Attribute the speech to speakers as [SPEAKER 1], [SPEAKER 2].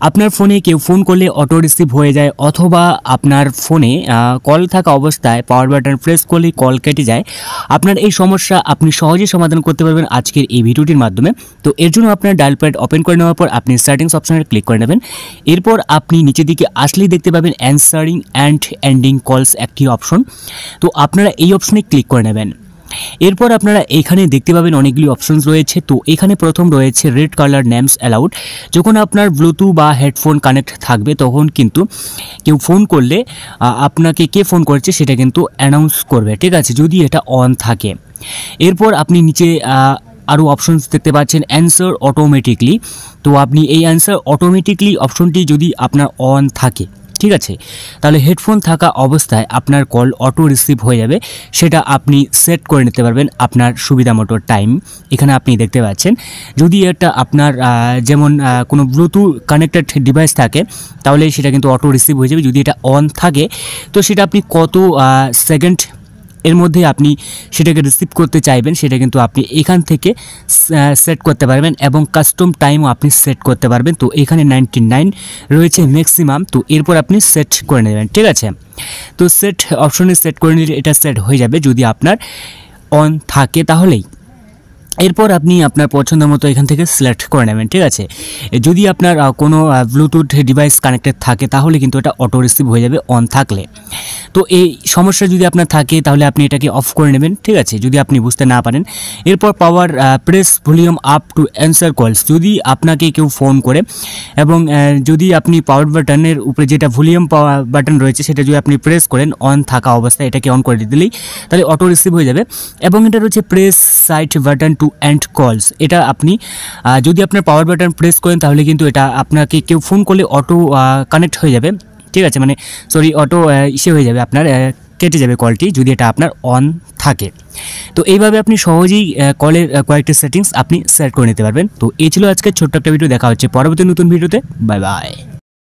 [SPEAKER 1] আপনার ফোনে কেউ ফোন করলে অটো রিসিভ হয়ে যায় অথবা আপনার ফোনে কল থাকা অবস্থায় পাওয়ার বাটন প্রেস করলে কল কেটে যায়। আপনার এই সমস্যা আপনি সহজেই সমাধান করতে পারবেন আজকের এই ভিডিওটির মাধ্যমে। তো এর জন্য আপনার ডায়াল প্যাড ওপেন করে নেওয়ার পর আপনি সেটিংস অপশনে ক্লিক করে নেবেন। এরপর আপনি নিচের দিকে আসলেই দেখতে পাবেন অ্যানসারিং অ্যান্ড এন্ডিং কলস একটি অপশন। তো আপনারা এই অপশনে ক্লিক করে নেবেন। এরপর আপনারা এখানে দেখতে পাবেন অনেকগুলি অপশনস রয়েছে। তো এখানে প্রথম রয়েছে রেড কালার নেমস অ্যালাউড। যখন আপনার ব্লুটুথ বা হেডফোন কানেক্ট থাকবে তখন কিন্তু কেউ ফোন করলে আপনাকে কে ফোন করেছে সেটা কিন্তু অ্যানাউন্স করবে, ঠিক আছে, যদি এটা অন থাকে। এরপর আপনি নিচে আরও অপশনস দেখতে পাচ্ছেন অ্যান্সার অটোমেটিকলি। তো আপনি এই অ্যান্সার অটোমেটিকলি অপশনটি যদি আপনার অন থাকে, ঠিক আছে, তাহলে হেডফোন থাকা অবস্থায় আপনার কল অটো রিসিভ হয়ে যাবে। সেটা আপনি সেট করে নিতে পারবেন আপনার সুবিধা মতো টাইম। এখানে আপনি দেখতে পাচ্ছেন যদি এটা আপনার যেমন কোনো ব্লুটুথ কানেক্টেড ডিভাইস থাকে তাহলে সেটা কিন্তু অটো রিসিভ হয়ে যাবে। যদি এটা অন থাকে তো সেটা আপনি কত সেকেন্ড এর মধ্যে আপনি সেটাকে রিসিভ করতে চাইবেন সেটা কিন্তু আপনি এখান থেকে সেট করতে পারবেন এবং কাস্টম টাইমও আপনি সেট করতে পারবেন। তো এখানে 99 রয়েছে ম্যাক্সিমাম। তো এরপর আপনি সেট করে নেবেন, ঠিক আছে। তো সেট অপশনে সেট করে নিলে এটা সেট হয়ে যাবে যদি আপনার অন থাকে তাহলেই। এরপর আপনি আপনার পছন্দ মতো এখান থেকে সিলেক্ট করে নেবেন, ঠিক আছে। যদি আপনার কোনো ব্লুটুথ ডিভাইস কানেক্টেড থাকে তাহলে কিন্তু এটা অটো রিসিভ হয়ে যাবে অন থাকলে। তো এই সমস্যা যদি আপনার থাকে তাহলে আপনি এটাকে অফ করে নেবেন, ঠিক আছে, যদি আপনি বুঝতে না পারেন। এরপর পাওয়ার press volume up to answer কলস। যদি আপনাকে কেউ ফোন করে এবং যদি আপনি পাওয়ার বাটনের উপরে যেটা ভলিউম বাটন রয়েছে সেটা যদি আপনি প্রেস করেন অন থাকা অবস্থায় এটাকে অন করে দিলেই তাহলে অটো রিসিভ হয়ে যাবে। এবং এটা রয়েছে press side button to end calls. এটা আপনি যদি আপনার পাওয়ার বাটন প্রেস করেন তাহলে কিন্তু এটা আপনাকে কেউ ফোন করলে অটো কানেক্ট হয়ে যাবে, ঠিক আছে, মানে সরি অটো ইসে হয়ে যাবে, আপনার কেটে যাবে কলটি যদি এটা আপনার অন থাকে। তো এইভাবে আপনি সহজেই কলের কয়েকটি সেটিংস আপনি সেট করে নিতে পারবেন। তো এই ছিল আজকের ছোট্ট একটা ভিডিও। দেখা হচ্ছে পরবর্তী নতুন ভিডিওতে। Bye bye.